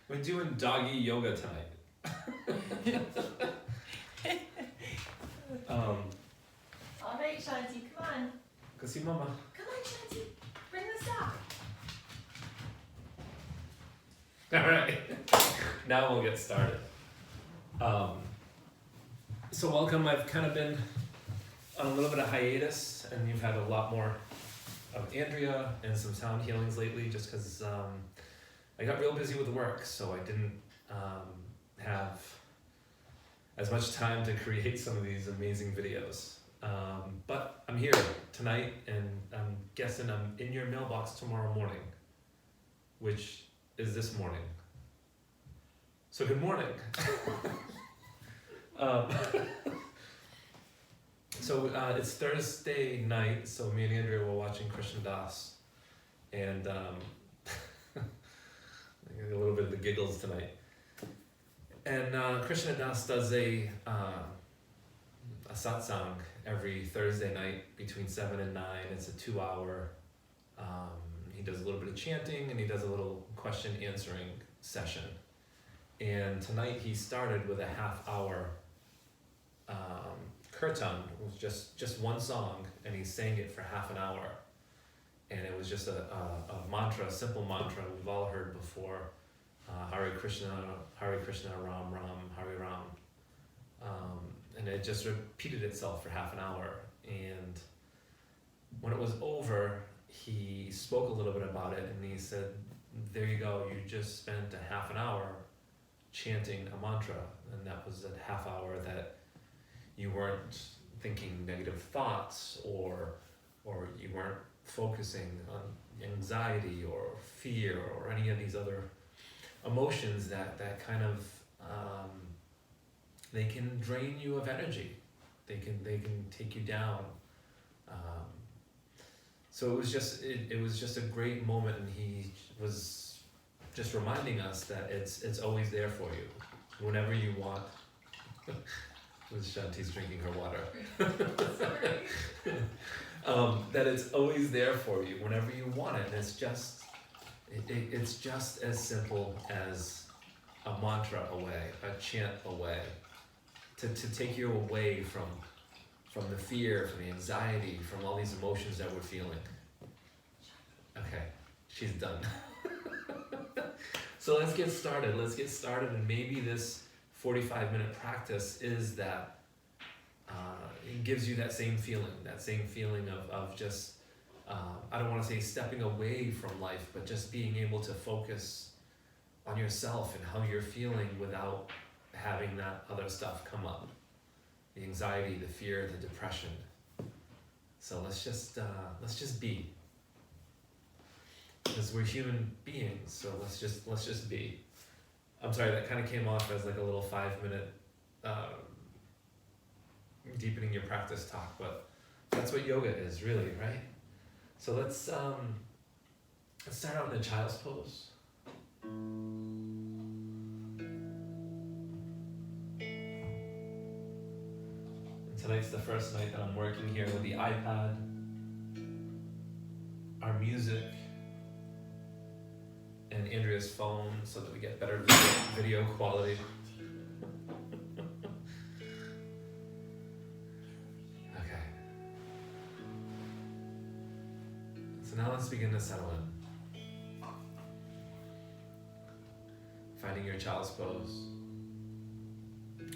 We're doing doggy yoga tonight. All right, Shanti, come on. Go see Mama. Come on, Shanti. Bring the sock. All right. Now we'll get started. So welcome. I've kind of been on a little bit of hiatus, and you've had a lot more of Andrea and some sound healings lately, just because I got real busy with work, so I didn't have as much time to create some of these amazing videos. But I'm here tonight, and I'm guessing I'm in your mailbox tomorrow morning, which is this morning. So good morning. So it's Thursday night, so me and Andrea were watching Krishna Das, and I got a little bit of the giggles tonight. And Krishna Das does a satsang every Thursday night between 7 and 9. It's a 2-hour. He does a little bit of chanting, and he does a little question answering session. And tonight he started with a half-hour kirtan. It was just one song, and he sang it for half an hour. And it was just a mantra, a simple mantra we've all heard before. Hare Krishna, Ram Ram, Hare Ram. And it just repeated itself for half an hour. And when it was over, he spoke a little bit about it, and he said, there you go, you just spent a half an hour chanting a mantra, and that was a half hour that you weren't thinking negative thoughts, or you weren't focusing on anxiety or fear or any of these other emotions that kind of they can drain you of energy. They can take you down. So it was just a great moment, and he was just reminding us that it's always there for you, whenever you want. Shanti's drinking her water. That it's always there for you whenever you want it. And it's just as simple as a mantra away, a chant away, to take you away from the fear, from the anxiety, from all these emotions that we're feeling. Okay, she's done. So let's get started, and maybe this 45-minute practice is that, it gives you that same feeling of just, I don't want to say stepping away from life, but just being able to focus on yourself and how you're feeling without having that other stuff come up. The anxiety, the fear, the depression. So let's just be. Because we're human beings, so let's just be. I'm sorry, that kind of came off as like a little 5-minute deepening your practice talk, but that's what yoga is, really, right? So let's start out in a child's pose. And tonight's the first night that I'm working here with the iPad, our music, and Andrea's phone, so that we get better video quality. Okay. So now let's begin to settle in. Finding your child's pose.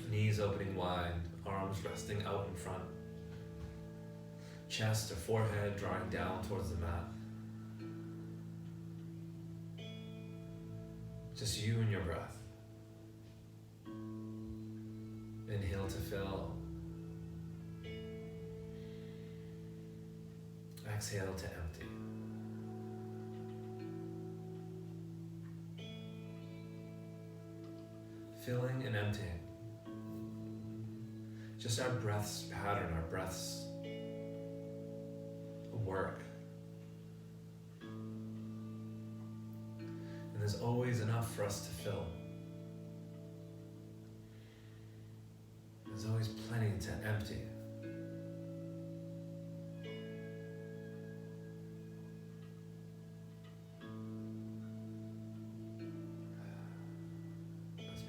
Knees opening wide, arms resting out in front. Chest or forehead drawing down towards the mat. Just you and your breath. Inhale to fill. Exhale to empty. Filling and emptying. Just our breath's pattern, our breath's work. And there's always enough for us to fill. There's always plenty to empty.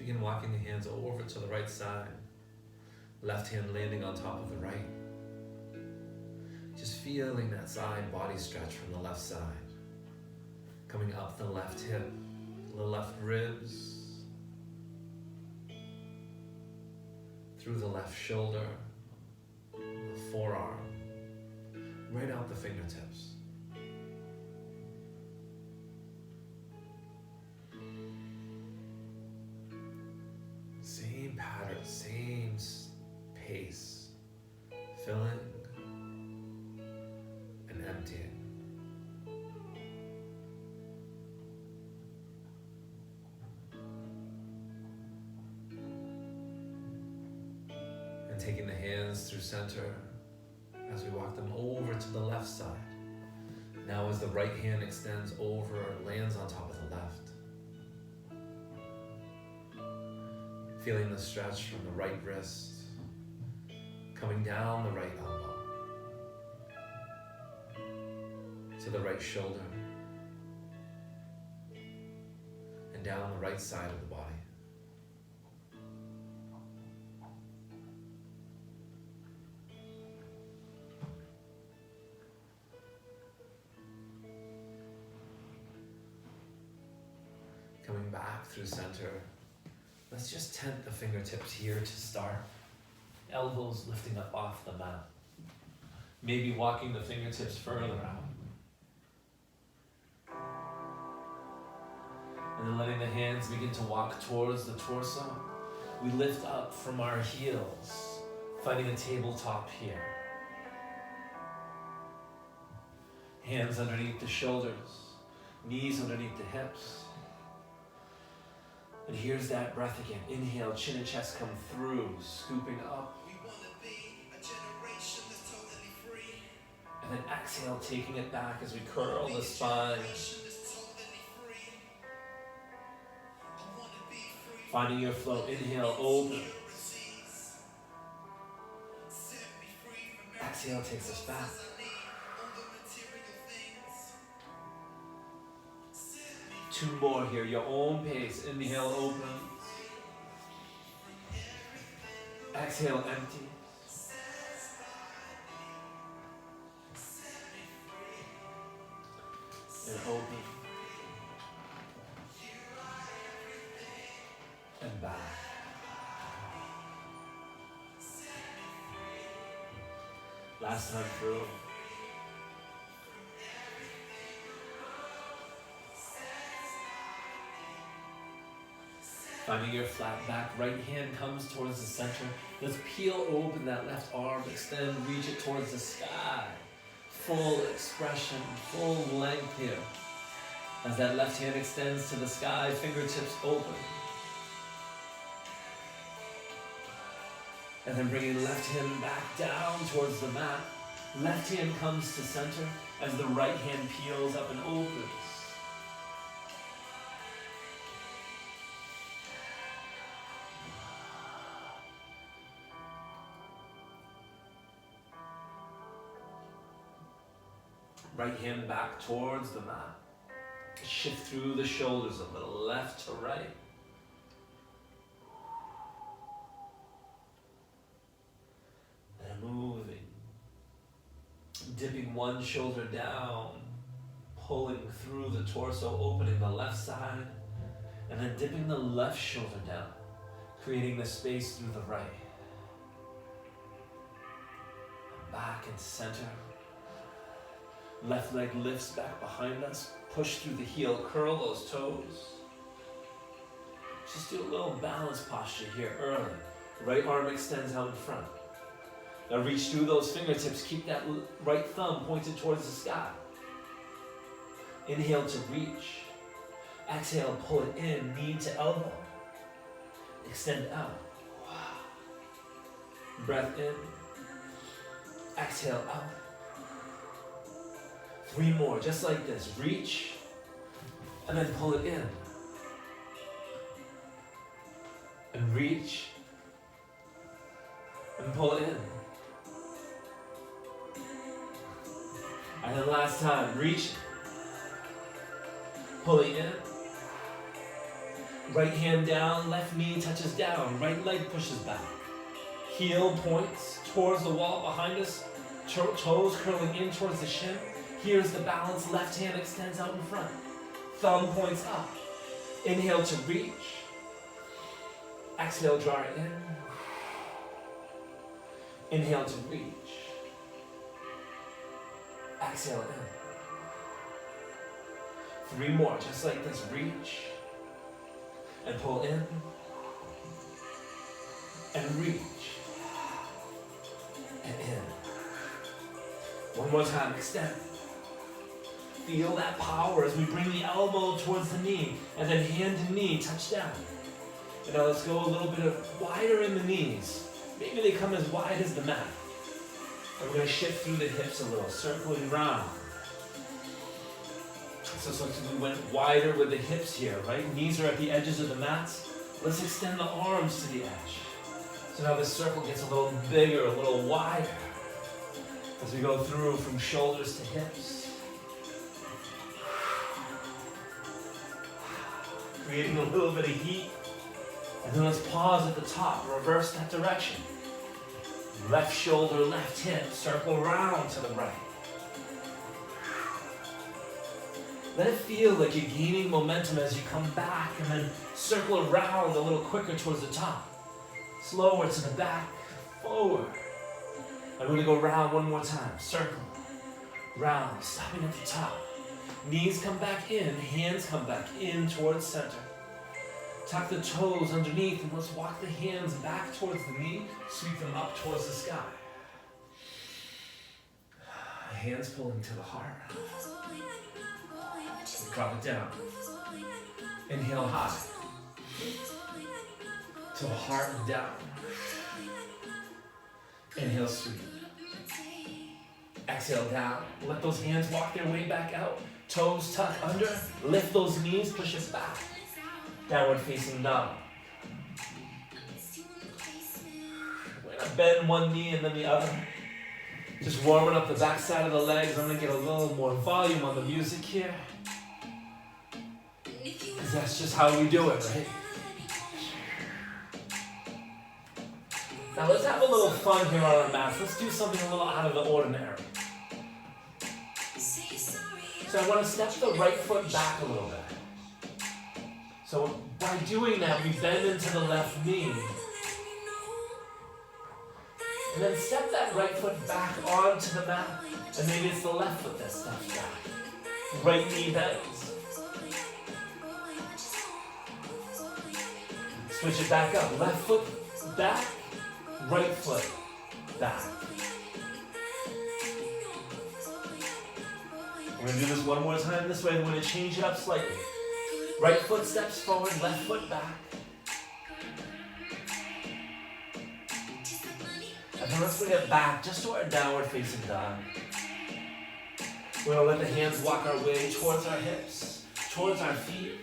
begin walking the hands over to the right side. Left hand landing on top of the right. Just feeling that side body stretch from the left side. Coming up the left hip, the left ribs, through the left shoulder, the forearm, right out the fingertips. Same pattern, same pace, filling and emptying. And taking the hands through center as we walk them over to the left side. Now as the right hand extends over, lands on top of the left. Feeling the stretch from the right wrist, coming down the right elbow, to the right shoulder, and down the right side of the body. Coming back through center. Let's just tent the fingertips here to start. Elbows lifting up off the mat. Maybe walking the fingertips further out. And then letting the hands begin to walk towards the torso. We lift up from our heels, finding a tabletop here. Hands underneath the shoulders, knees underneath the hips. And here's that breath again. Inhale, chin and chest come through, scooping up. We want to be a generation that's totally free. And then exhale, taking it back as we curl the spine. Finding your flow. Inhale, open. Exhale takes us back. 2 more here, your own pace. Inhale, open. Exhale, empty. And open. And back. Last time through. Finding your flat back, right hand comes towards the center. Let's peel open that left arm, extend, reach it towards the sky. Full expression, full length here. As that left hand extends to the sky, fingertips open. And then bringing left hand back down towards the mat. Left hand comes to center as the right hand peels up and opens. Right hand back towards the mat. Shift through the shoulders a little, left to right. And moving. Dipping one shoulder down, pulling through the torso, opening the left side, and then dipping the left shoulder down, creating the space through the right. Back and center. Left leg lifts back behind us. Push through the heel, curl those toes. Just do a little balance posture here early. Right arm extends out in front. Now reach through those fingertips. Keep that right thumb pointed towards the sky. Inhale to reach. Exhale, pull it in, knee to elbow. Extend out. Breath in. Exhale out. 3 more, just like this. Reach, and then pull it in. And reach, and pull it in. And then last time, reach, pulling in, Right hand down, left knee touches down, right leg pushes back. Heel points towards the wall behind us, toes curling in towards the shin. Here's the balance, left hand extends out in front. Thumb points up. Inhale to reach. Exhale, draw it in. Inhale to reach. Exhale in. 3 more, just like this. Reach. And pull in. And reach. And in. One more time, extend. Feel that power as we bring the elbow towards the knee, and then hand and knee touch down. And now let's go a little bit wider in the knees. Maybe they come as wide as the mat. And we're going to shift through the hips a little, circling round. So we went wider with the hips here, right? Knees are at the edges of the mats. Let's extend the arms to the edge. So now this circle gets a little bigger, a little wider. As we go through from shoulders to hips. Creating a little bit of heat. And then let's pause at the top, reverse that direction. Left shoulder, left hip, circle round to the right. Let it feel like you're gaining momentum as you come back and then circle around a little quicker towards the top. Slower to the back, forward. I'm going to go round one more time. Circle, round, stopping at the top. Knees come back in, hands come back in towards center. Tuck the toes underneath and let's walk the hands back towards the knee, sweep them up towards the sky. Hands pulling to the heart. Drop it down. Inhale high. To the heart and down. Inhale sweep. Exhale down. Let those hands walk their way back out. Toes tuck under. Lift those knees, push it back. Downward facing dog. We're gonna bend one knee and then the other. Just warming up the back side of the legs. I'm gonna get a little more volume on the music here. Because that's just how we do it, right? Now let's have a little fun here on our mats. Let's do something a little out of the ordinary. So I want to step the right foot back a little bit. So by doing that, we bend into the left knee. And then step that right foot back onto the mat. And maybe it's the left foot that steps back. Right knee bends. Switch it back up. Left foot back. Right foot back. We're going to do this one more time this way. We're going to change it up slightly. Right foot steps forward, left foot back. And then let's bring it back just to our downward facing dog. We're going to let the hands walk our way towards our hips, towards our feet.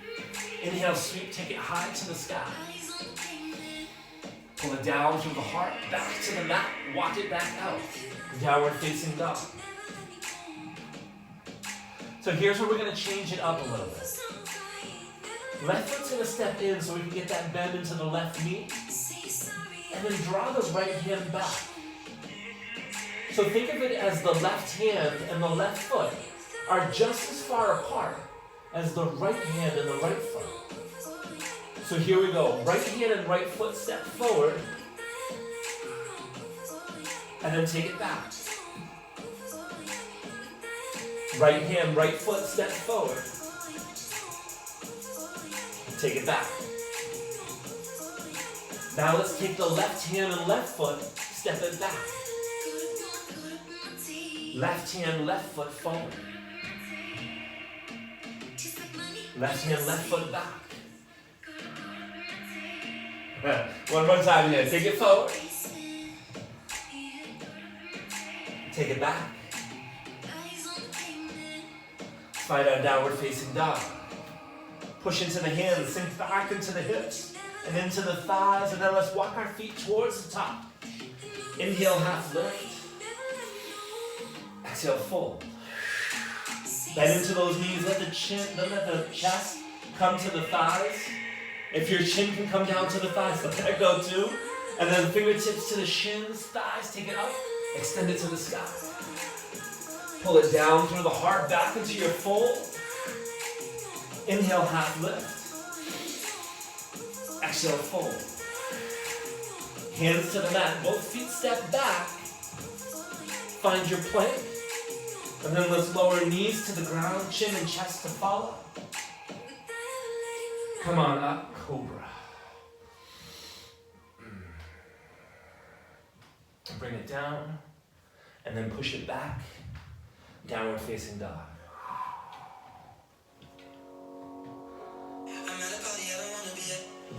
Inhale, sweep, take it high to the sky. Pull it down through the heart, back to the mat, walk it back out. Downward facing dog. So here's where we're going to change it up a little bit. Left foot's going to step in so we can get that bend into the left knee. And then draw the right hand back. So think of it as the left hand and the left foot are just as far apart as the right hand and the right foot. So here we go. Right hand and right foot step forward. And then take it back. Right hand, right foot step forward. Take it back. Now let's take the left hand and left foot, step it back. Left hand, left foot forward. Left hand, left foot back. One more time here. Take it forward. Take it back. Find our downward facing dog. Push into the hands, sink back into the hips and into the thighs, and then let's walk our feet towards the top. Inhale, half lift. Exhale, fold. Bend into those knees, let the chest come to the thighs. If your chin can come down to the thighs, let that go too. And then fingertips to the shins, thighs, take it up, extend it to the sky. Pull it down through the heart, back into your fold. Inhale, half lift. Exhale, fold. Hands to the mat, both feet step back. Find your plank. And then let's lower knees to the ground, chin and chest to follow. Come on up, cobra. Bring it down, and then push it back. Downward facing dog.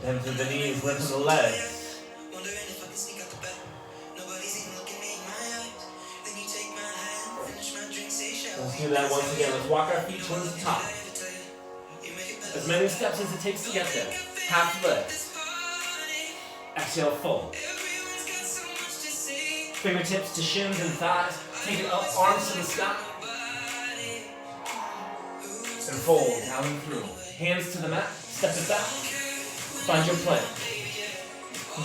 Bend to the knees, lift the legs. Let's do that once again. Let's walk our feet towards the top. As many steps as it takes to get there. Half lift. Exhale, fold. Fingertips to shins and thighs. Take it up, arms to the sky. And fold, down and through. Hands to the mat, step it back. Find your plank.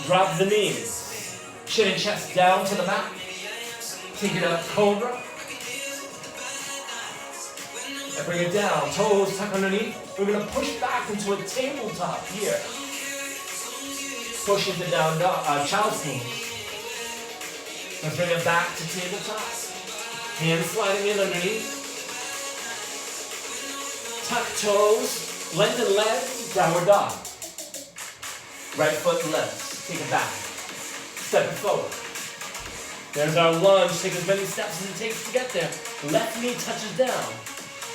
Drop the knees. Chin and chest down to the mat. Take it up, cobra. And bring it down, toes tuck underneath. We're gonna push back into a tabletop here. Push into down dog, child's pose. Let's bring it back to tabletop. Hands sliding in underneath. Tuck toes, lengthen legs, downward dog. Right foot lifts, take it back. Step it forward. There's our lunge, take as many steps as it takes to get there. Left knee touches down.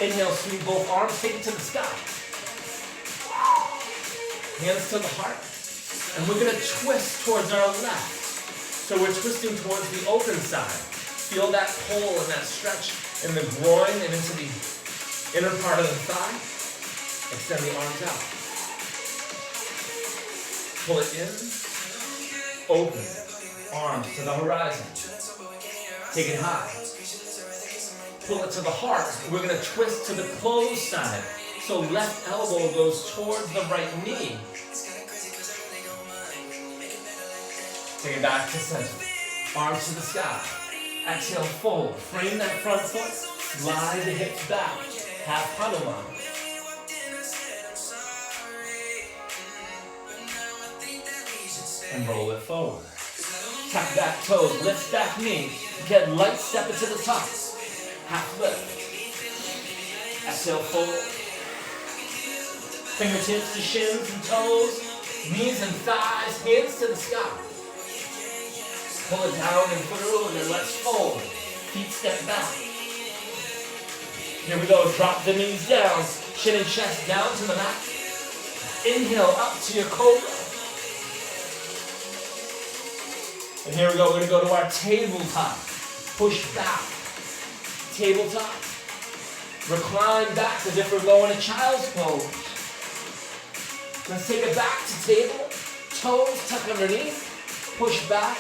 Inhale, sweep both arms, take it to the sky. Hands to the heart. And we're gonna twist towards our left. So we're twisting towards the open side. Feel that pull and that stretch in the groin and into the inner part of the thigh. Extend the arms out. Pull it in. Open. Arms to the horizon. Take it high. Pull it to the heart. We're going to twist to the closed side. So left elbow goes towards the right knee. Take it back to center. Arms to the sky. Exhale, fold. Frame that front foot. Slide the hips back. Half harmonium. And roll it forward. Tap back toes. Lift back knee. Get light. Step it to the top. Half lift. Exhale, fold. Fingertips to shins and toes. Knees and thighs. Hands to the sky. Pull it down and through, and then let's fold. Feet step back. Here we go. Drop the knees down. Chin and chest down to the mat. Inhale up to your cobra. And here we go. We're going to go to our tabletop. Push back. Tabletop. Recline back as if we're going to child's pose. Let's take it back to table. Toes tuck underneath. Push back.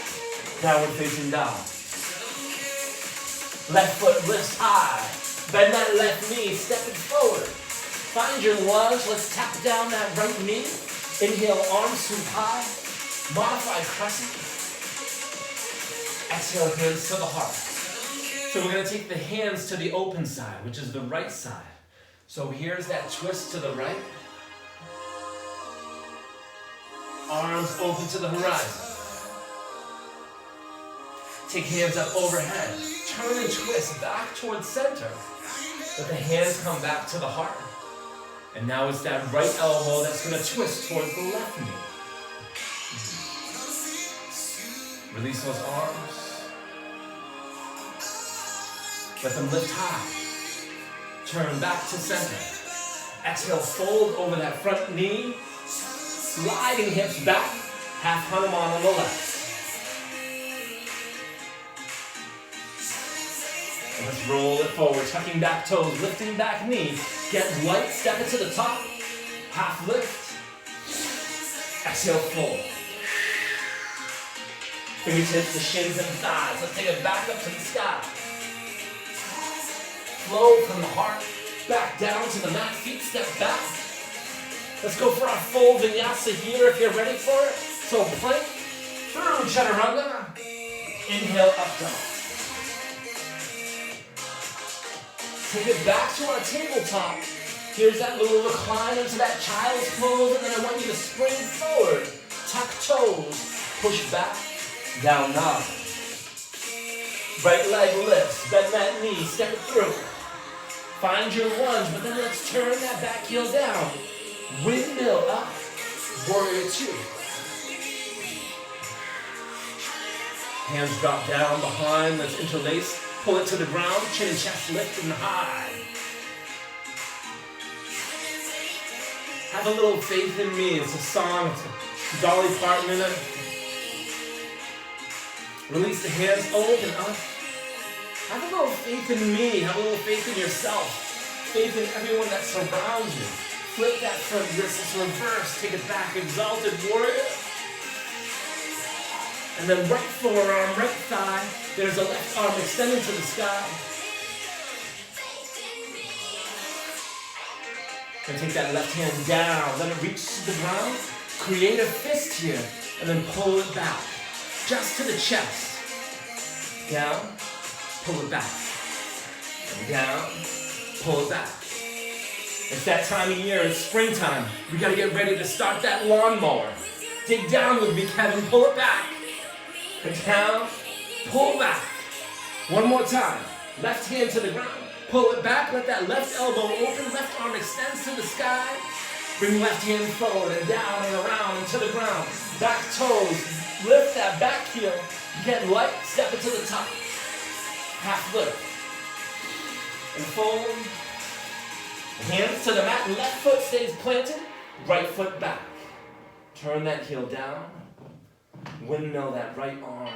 Downward facing dog. Left foot lifts high. Bend that left knee. Step it forward. Find your lunge. Let's tap down that right knee. Inhale, arms sweep high. Modified crescent. Exhale, hands to the heart. So we're going to take the hands to the open side, which is the right side. So here's that twist to the right. Arms open to the horizon. Take hands up overhead. Turn and twist back towards center. Let the hands come back to the heart. And now it's that right elbow that's going to twist towards the left knee. Release those arms. Let them lift high. Turn back to center. Exhale, fold over that front knee. Sliding hips back. Half Hanuman on the left. And let's roll it forward. Tucking back toes, lifting back knee. Get light, step it to the top. Half lift. Exhale, fold. Fingertips to shins and thighs. Let's take it back up to the sky. Flow from the heart, back down to the mat, feet step back. Let's go for our full vinyasa here if you're ready for it. So plank through chaturanga. Inhale, up dog. Take it back to our tabletop. Here's that little recline into that child's pose, and then I want you to spring forward. Tuck toes, push back, down dog. Right leg lifts, bend that knee, step it through. Find your lunge, but then let's turn that back heel down. Windmill up, warrior two. Hands drop down behind, let's interlace. Pull it to the ground, chin and chest lift and high. Have a little faith in me. It's a song, it's a Dolly Parton in it. Release the hands, open up. Have a little faith in me. Have a little faith in yourself. Faith in everyone that surrounds you. Flip that front wrist, it's reverse. Take it back, exalted warrior. And then right forearm, right thigh. There's a left arm extending to the sky. And take that left hand down. Let it reach to the ground. Create a fist here. And then pull it back. Just to the chest. Down. Pull it back. And down. Pull it back. It's that time of year. It's springtime. We got to get ready to start that lawnmower. Dig down with me, Kevin. Pull it back. And down. Pull back. One more time. Left hand to the ground. Pull it back. Let that left elbow open. Left arm extends to the sky. Bring left hand forward and down and around and to the ground. Back toes. Lift that back heel. Get light. Step it to the top. Half lift. And fold. Hands to the mat. Left foot stays planted. Right foot back. Turn that heel down. Windmill that right arm.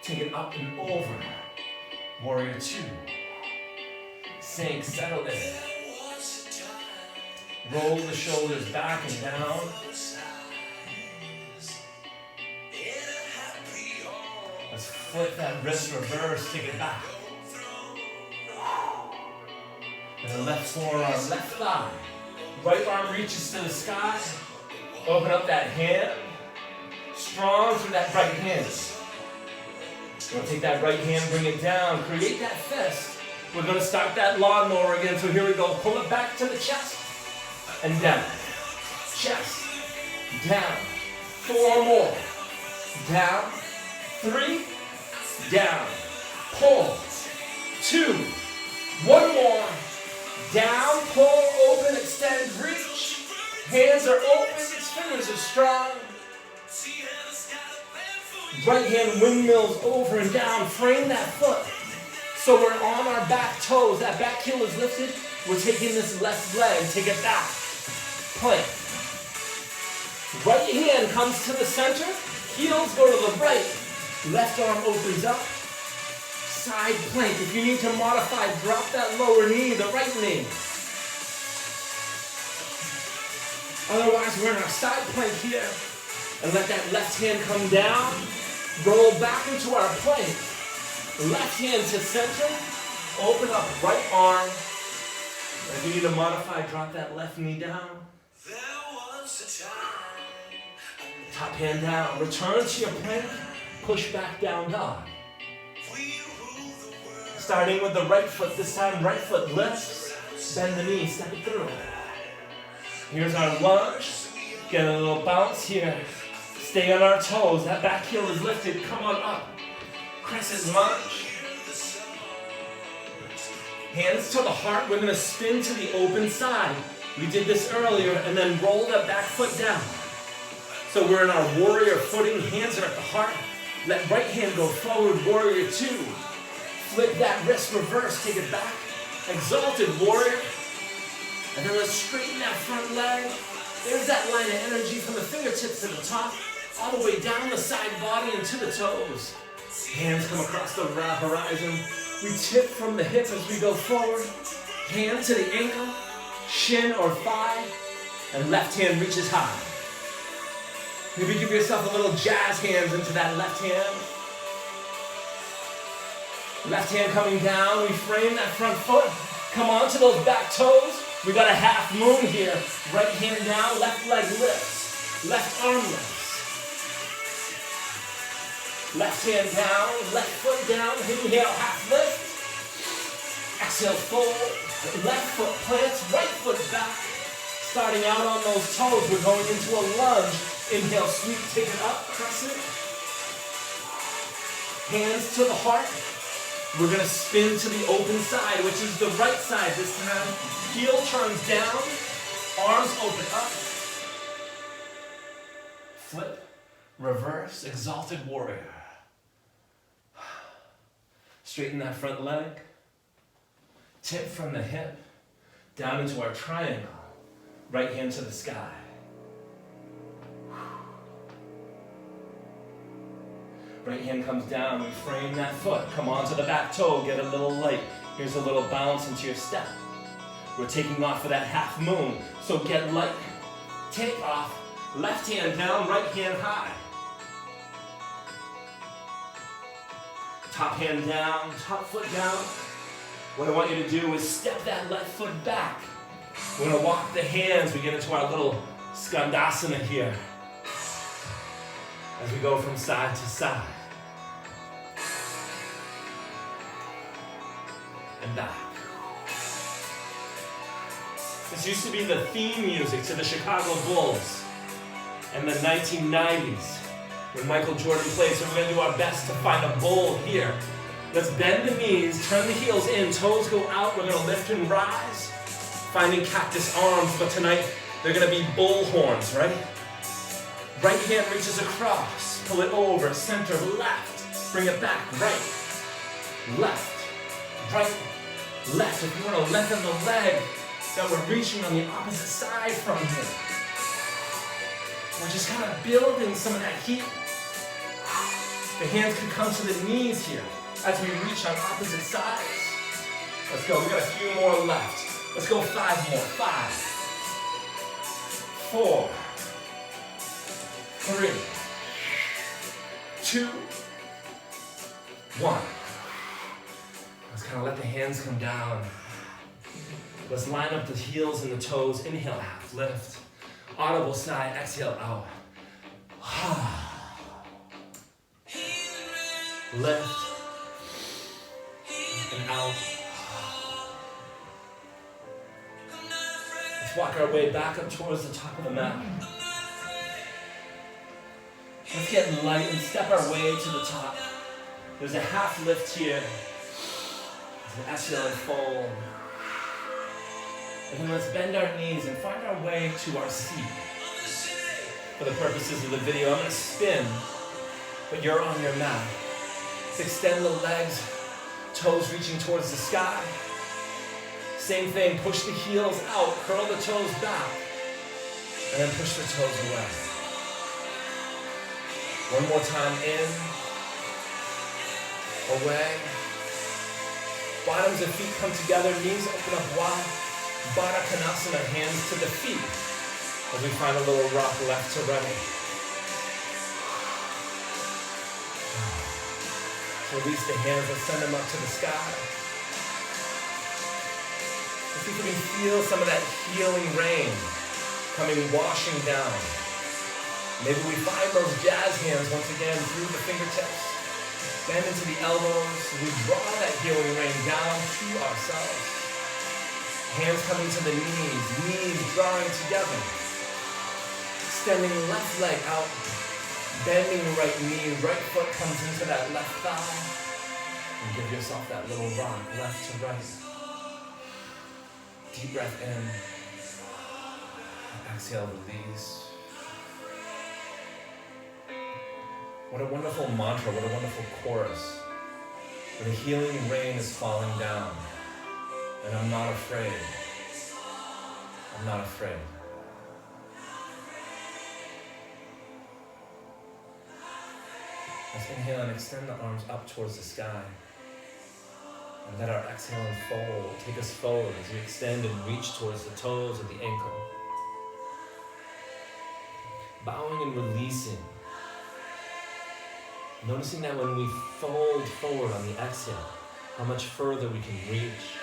Take it up and over. Warrior two. Sink, settle in. Roll the shoulders back and down. Let's flip that wrist reverse, take it back. And the left forearm, left thigh. Right arm reaches to the sky. Open up that hand. Strong through that right hand. We're going to take that right hand, bring it down. Create that fist. We're going to start that lawnmower again. So here we go. Pull it back to the chest. And down. Chest. Down. 4 more. Down. 3. Down. Pull. 2. 1 more. Down. Pull. Open. Extend. Reach. Hands are open. Fingers are strong. Right hand windmills over and down. Frame that foot. So we're on our back toes. That back heel is lifted. We're taking this left leg. Take it back. Plank. Right hand comes to the center. Heels go to the right. Left arm opens up. Side plank. If you need to modify, drop that lower knee, the right knee. Otherwise, we're in our side plank here. And let that left hand come down. Roll back into our plank. Left hand to center. Open up right arm. And if you need to modify, drop that left knee down. Top hand down. Return to your plank. Push back down dog. Starting with the right foot. This time, right foot lifts. Bend the knee. Step it through. Here's our lunge. Get a little bounce here. Stay on our toes. That back heel is lifted. Come on up. Crescent lunge. Hands to the heart. We're going to spin to the open side. We did this earlier. And then roll that back foot down. So we're in our warrior footing. Hands are at the heart. Let right hand go forward. Warrior two. Flip that wrist reverse. Take it back. Exalted warrior. And then let's straighten that front leg. There's that line of energy from the fingertips to the top, all the way down the side body and to the toes. Hands come across the horizon. We tip from the hip as we go forward. Hand to the ankle, shin or thigh, and left hand reaches high. Maybe give yourself a little jazz hands into that left hand. Left hand coming down. We frame that front foot. Come on to those back toes. We got a half moon here. Right hand down, left leg lifts. Left arm lifts. Left hand down, left foot down. Inhale, half lift. Exhale, fold. Left foot plants, right foot back. Starting out on those toes, we're going into a lunge. Inhale, sweep, take it up, crescent. Hands to the heart. We're gonna spin to the open side, which is the right side this time. Heel turns down, arms open up. Flip, reverse, exalted warrior. Straighten that front leg. Tip from the hip, down into our triangle. Right hand to the sky. Right hand comes down, we frame that foot. Come onto the back toe, get a little light. Here's a little bounce into your step. We're taking off for that half moon, so get light. Take off, left hand down, right hand high. Top hand down, top foot down. What I want you to do is step that left foot back. We're gonna walk the hands, we get into our little skandasana here. As we go from side to side. And back. This used to be the theme music to the Chicago Bulls in the 1990s when Michael Jordan played, so we're gonna do our best to find a bull here. Let's bend the knees, turn the heels in, toes go out, we're gonna lift and rise. Finding cactus arms, but tonight they're gonna be bull horns, right? Right hand reaches across, pull it over, center, left, bring it back, right, left, right, left. If you want to lengthen the leg that we're reaching on the opposite side from here. We're just kind of building some of that heat. The hands can come to the knees here as we reach on opposite sides. Let's go, we got a few more left. Let's go 5 more, 5, 4, 3, 2, 1. Let's kind of let the hands come down. Let's line up the heels and the toes. Inhale, half lift. Audible sigh, exhale out. Lift and out. Let's walk our way back up towards the top of the mat. Let's get light and step our way to the top. There's a half lift here. There's an exhale and fold. And then let's bend our knees and find our way to our seat. For the purposes of the video, I'm going to spin, but you're on your mat. Let's extend the legs, toes reaching towards the sky. Same thing, push the heels out, curl the toes back, and then push the toes away. One more time, in, away. Bottoms of feet come together, knees open up wide. Baddha Konasana, hands to the feet. As we find a little rock left to right. Release the hands and send them up to the sky. Let's see if we can feel some of that healing rain coming washing down. Maybe we find those jazz hands once again through the fingertips. Bend into the elbows. We draw that healing rain down to ourselves. Hands coming to the knees drawing together. Extending left leg out. Bending the right knee, right foot comes into that left thigh. And give yourself that little rock, left to right. Deep breath in. Exhale, release. What a wonderful mantra, what a wonderful chorus. Where the healing rain is falling down. And I'm not afraid. I'm not afraid. Let's inhale and extend the arms up towards the sky. And let our exhale unfold. Take us forward as we extend and reach towards the toes of the ankle. Bowing and releasing. Noticing that when we fold forward on the exhale, how much further we can reach.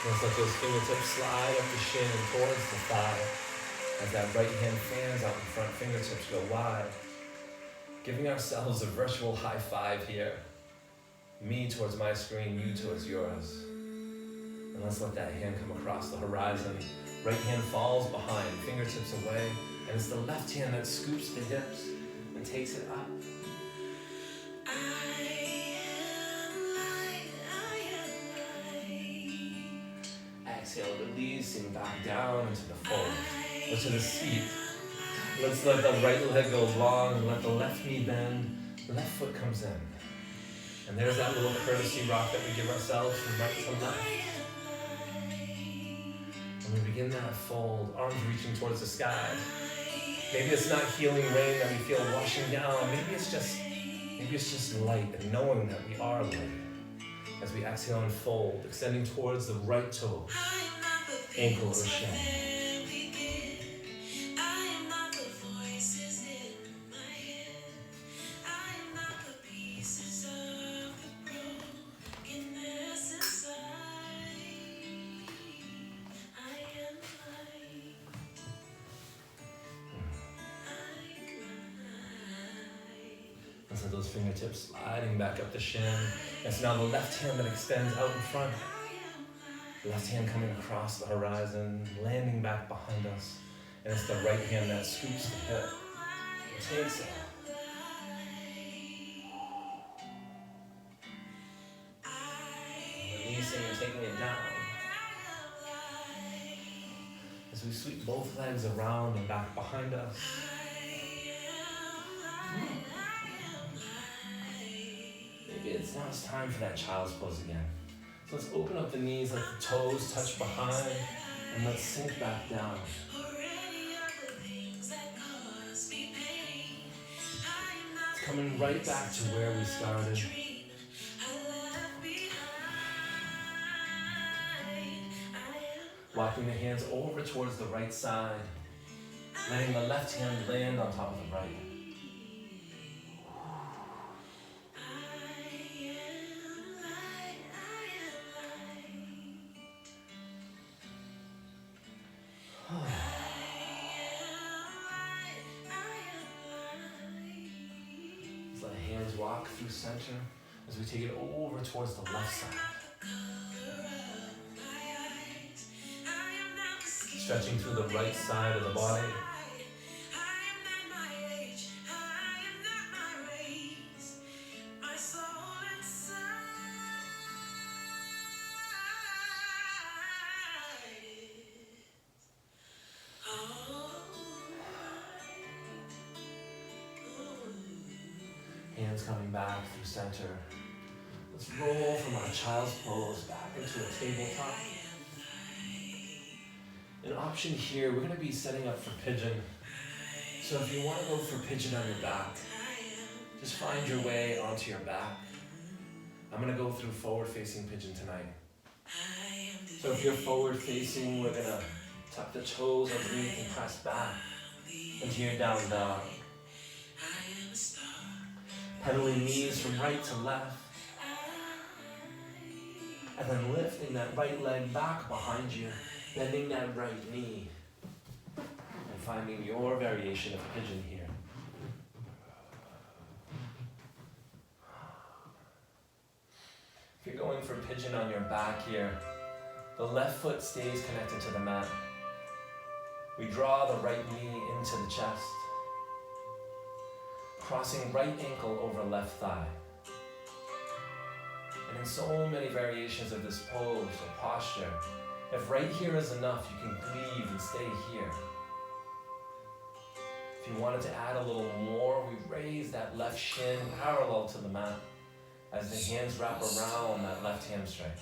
Let's let those fingertips slide up the shin and towards the thigh. As that right hand fans out in front, fingertips go wide. Giving ourselves a virtual high five here. Me towards my screen, you towards yours. And let's let that hand come across the horizon. Right hand falls behind, fingertips away. And it's the left hand that scoops the hips and takes it up. Exhale, releasing back down into the fold, or to the seat. Let's let the right leg go long and let the left knee bend. Left foot comes in. And there's that little courtesy rock that we give ourselves from right to left. And we begin that fold, arms reaching towards the sky. Maybe it's not healing rain that we feel washing down. Maybe it's just light and knowing that we are light. As we exhale and fold, extending towards the right toe, ankle or shin. Let's let those fingertips sliding back up the shin. It's now the left hand that extends out in front. The left hand coming across the horizon, landing back behind us. And it's the right hand that scoops the hip. It takes it. Releasing and taking it down. As we sweep both legs around and back behind us. Now it's time for that child's pose again. So let's open up the knees, let the toes touch behind, and let's sink back down. It's coming right back to where we started. Walking the hands over towards the right side, letting the left hand land on top of the right. Walk through center as we take it over towards the left side. Stretching through the right side of the body. Hands coming back through center. Let's roll from our child's pose back into a tabletop. An option here, we're going to be setting up for pigeon. So if you want to go for pigeon on your back, just find your way onto your back. I'm going to go through forward facing pigeon tonight. So if you're forward facing, we're going to tuck the toes underneath and press back into your down dog. Pedaling knees from right to left. And then lifting that right leg back behind you, bending that right knee. And finding your variation of pigeon here. If you're going for pigeon on your back here, the left foot stays connected to the mat. We draw the right knee into the chest. Crossing right ankle over left thigh. And in so many variations of this pose or posture, if right here is enough, you can leave and stay here. If you wanted to add a little more, we raise that left shin parallel to the mat as the hands wrap around that left hamstring.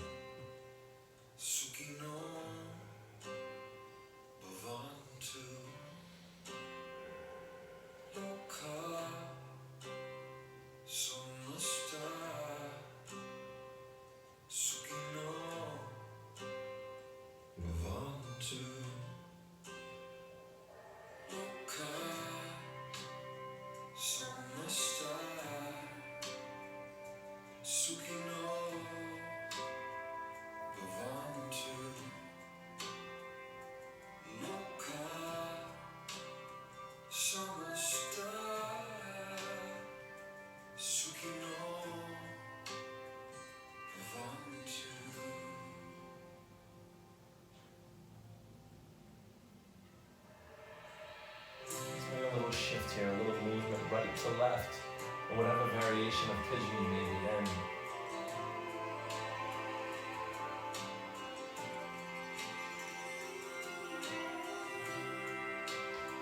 variation of pigeon you may be in.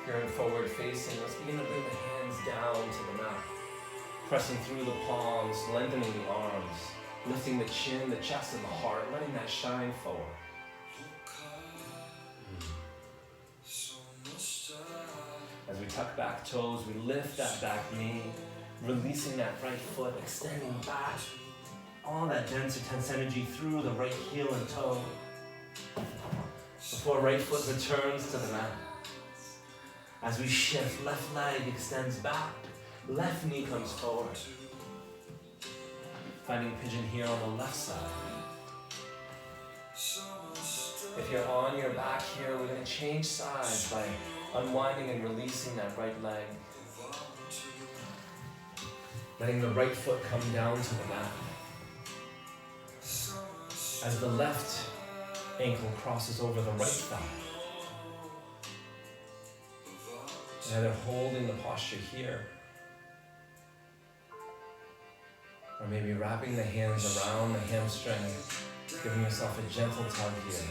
If you're in forward facing, let's begin to bring the hands down to the mat. Pressing through the palms, lengthening the arms, lifting the chin, the chest, and the heart, letting that shine forward. As we tuck back toes, we lift that back knee, releasing that right foot, extending back all that dense or tense energy through the right heel and toe. Before right foot returns to the mat. As we shift, left leg extends back, left knee comes forward. Finding pigeon here on the left side. If you're on your back here, we're going to change sides by unwinding and releasing that right leg. Letting the right foot come down to the mat. As the left ankle crosses over the right thigh. Either holding the posture here, or maybe wrapping the hands around the hamstring, giving yourself a gentle tug here.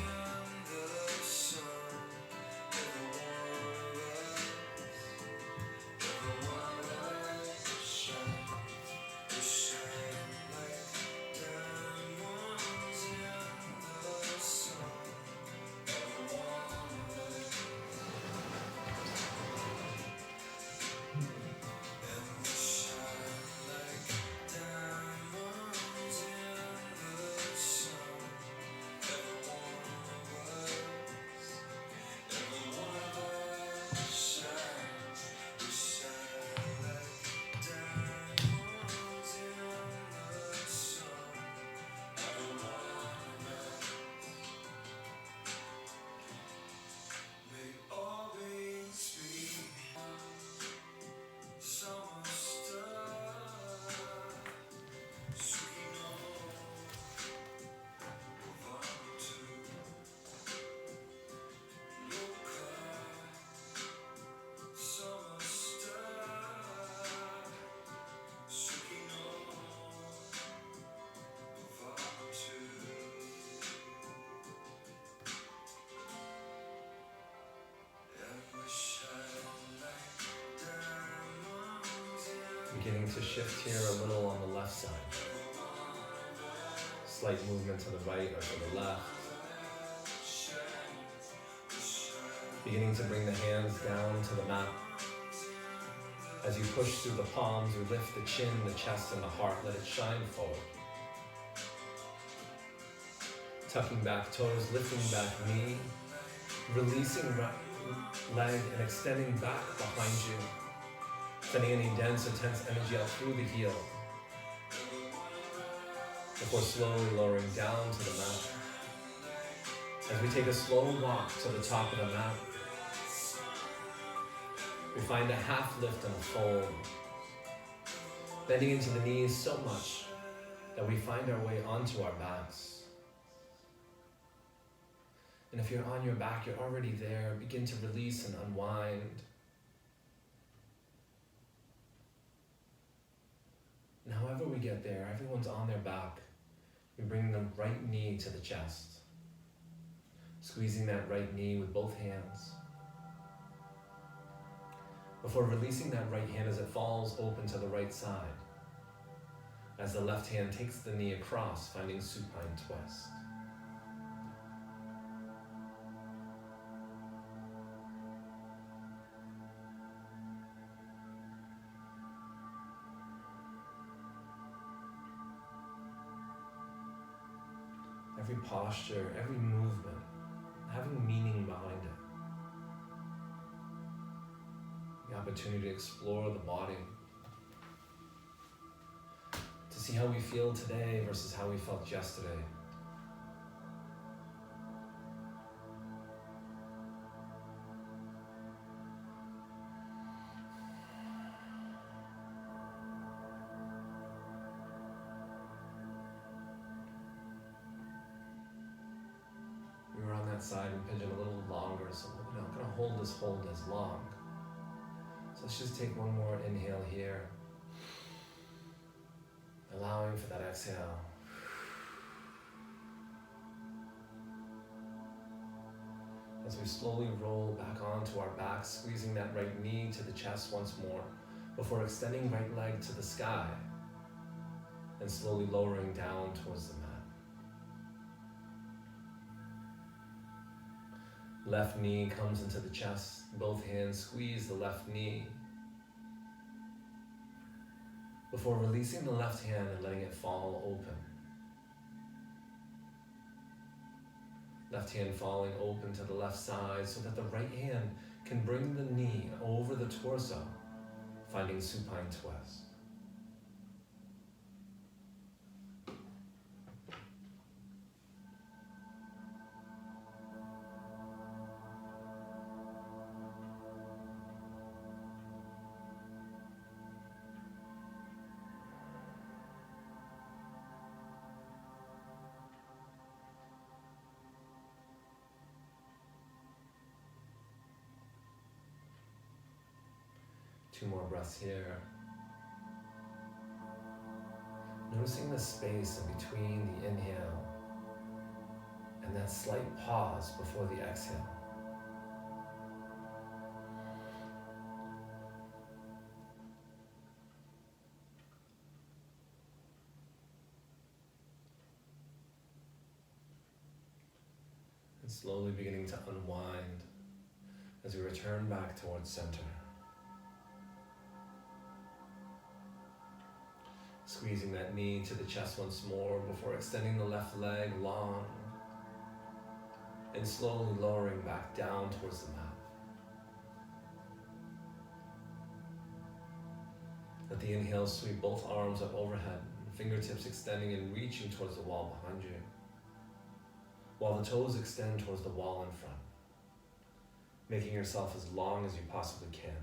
Beginning to shift here a little on the left side. Slight movement to the right or to the left. Beginning to bring the hands down to the mat. As you push through the palms, you lift the chin, the chest, and the heart. Let it shine forward. Tucking back toes, lifting back knee. Releasing right leg and extending back behind you. Sending any dense or tense energy out through the heel. Before slowly lowering down to the mat. As we take a slow walk to the top of the mat, we find a half lift and a fold. Bending into the knees so much that we find our way onto our backs. And if you're on your back, you're already there. Begin to release and unwind. And however we get there, everyone's on their back. We bring the right knee to the chest. Squeezing that right knee with both hands. Before releasing that right hand as it falls open to the right side. As the left hand takes the knee across, finding supine twist. Every posture, every movement, having meaning behind it. The opportunity to explore the body. To see how we feel today versus how we felt yesterday. Side and pigeon a little longer, so we're not going to hold this hold as long. So let's just take one more inhale here. time for that exhale. As we slowly roll back onto our backs, squeezing that right knee to the chest once more, before extending right leg to the sky and slowly lowering down towards the mat. Left knee comes into the chest, both hands squeeze the left knee before releasing the left hand and letting it fall open. Left hand falling open to the left side so that the right hand can bring the knee over the torso, finding supine twist. Two more breaths here. Noticing the space in between the inhale and that slight pause before the exhale. And slowly beginning to unwind as we return back towards center. Squeezing that knee to the chest once more before extending the left leg long and slowly lowering back down towards the mat. Let the inhale sweep both arms up overhead, fingertips extending and reaching towards the wall behind you, while the toes extend towards the wall in front, making yourself as long as you possibly can.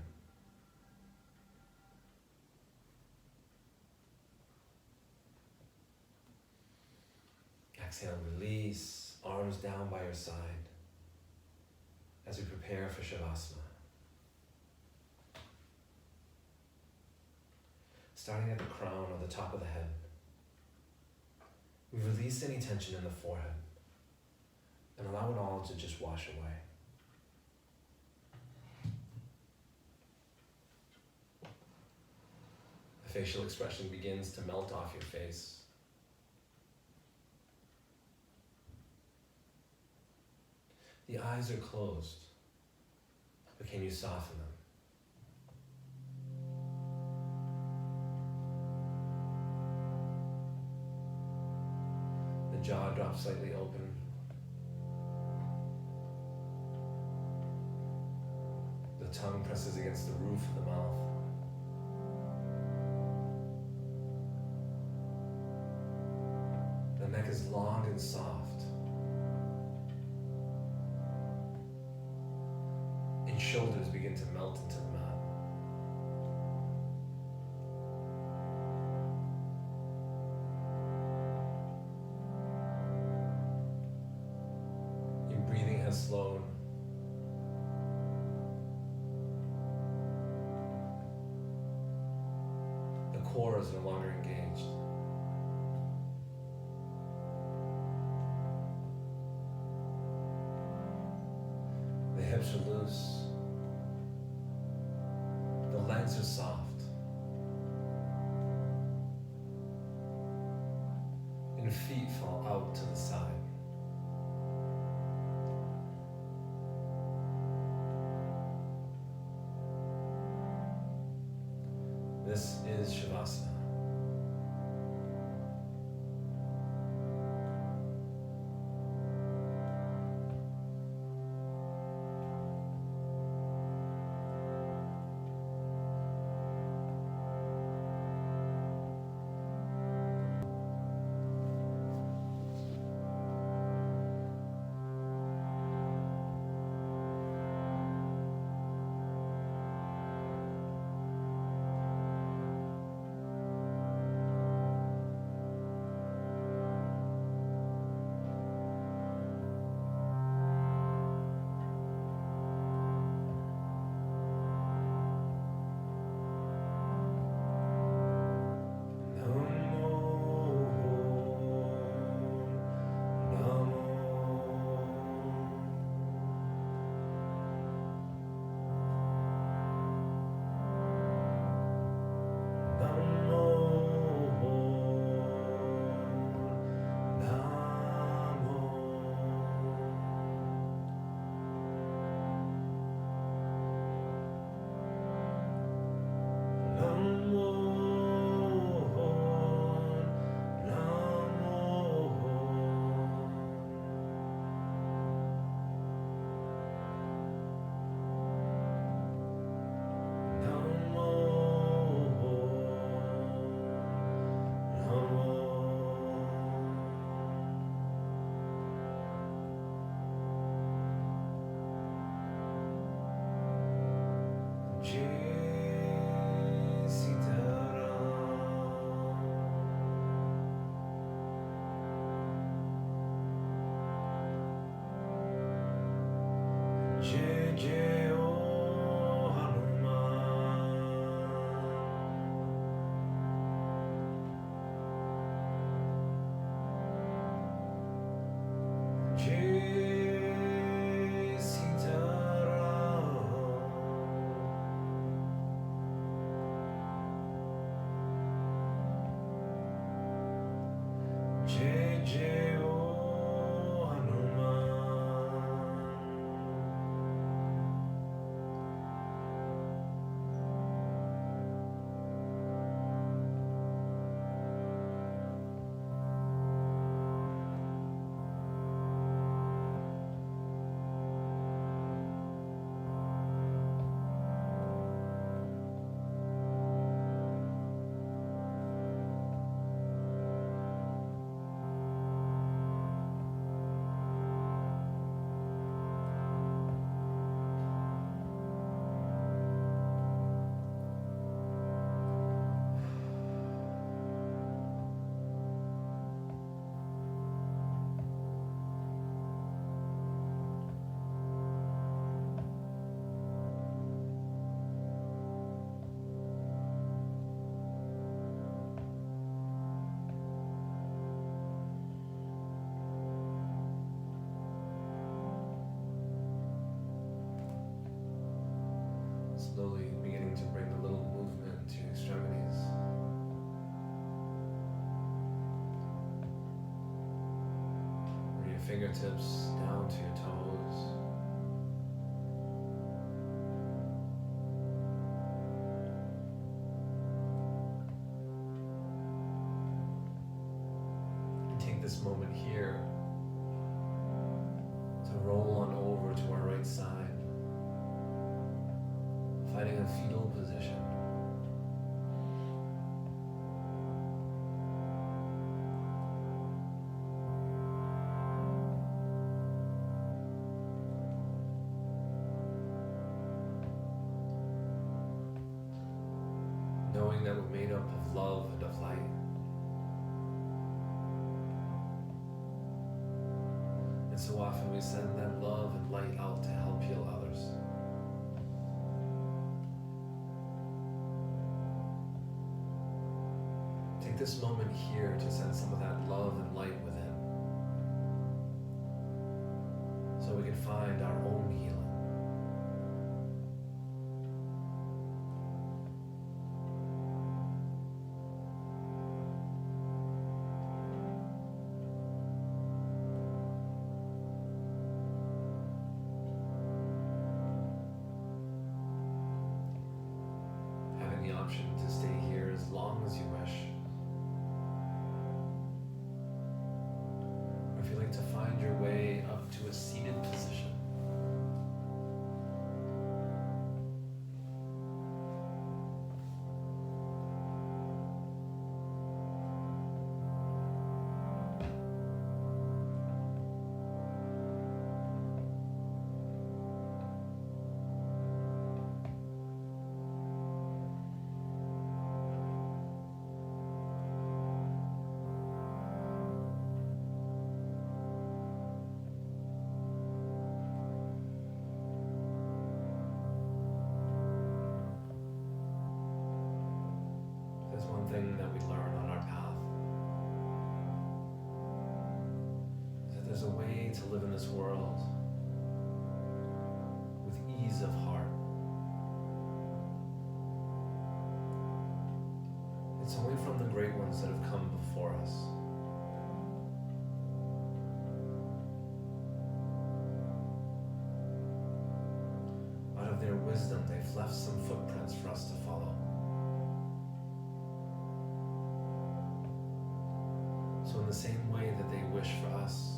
Exhale, release, arms down by your side as we prepare for Shavasana. Starting at the crown or the top of the head, we release any tension in the forehead and allow it all to just wash away. The facial expression begins to melt off your face. The eyes are closed, but can you soften them? The jaw drops slightly open. The tongue presses against the roof of the mouth. The neck is long and soft. Shoulders begin to melt into the mat. Your breathing has slowed. The core is no longer engaged. The hips are loose. The legs are soft, and feet fall out to the side. This is Shavasana. Jai Jai O Hanuman. Slowly beginning to bring a little movement to your extremities. Bring your fingertips down to your toes. And take this moment here to roll on over to our right side. Finding a fetal position. Knowing that we're made up of love and of light. And so often we send that love and light out to help heal others. Take this moment here to send some of that love and light within, so we can find our own healing. Having the option to stay here as long as you wish. If you like to find your way up to a seated position. Thing that we learn on our path is that there's a way to live in this world with ease of heart. It's only from the great ones that have come before us. Out of their wisdom, they've left some footprints for us to follow. So in the same way that they wish for us,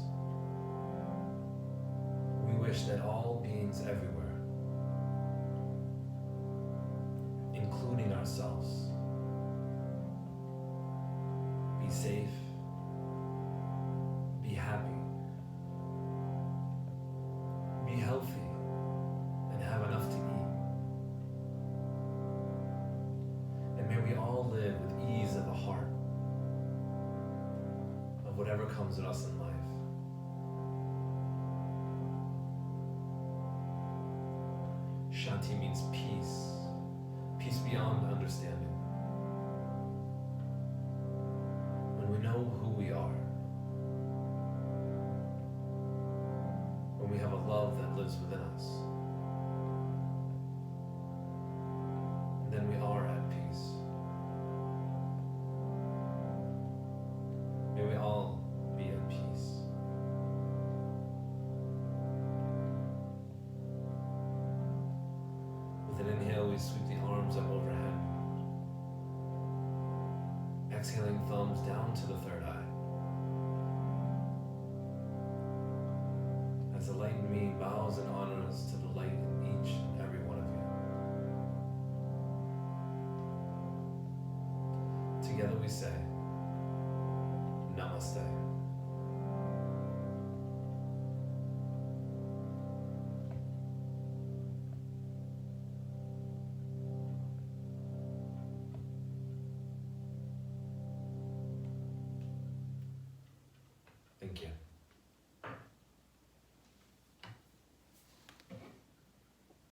we wish that all beings everywhere, including ourselves, be safe, be happy, be healthy, and have enough to eat. And may we all live with ease of the heart, whatever comes at us in life. Shanti means peace, peace beyond understanding. When we know who we are, when we have a love that lives within us, then we are at peace. May we all exhaling thumbs down to the third eye. As the light in me bows in honors to the light in each and every one of you. Together we say, Namaste.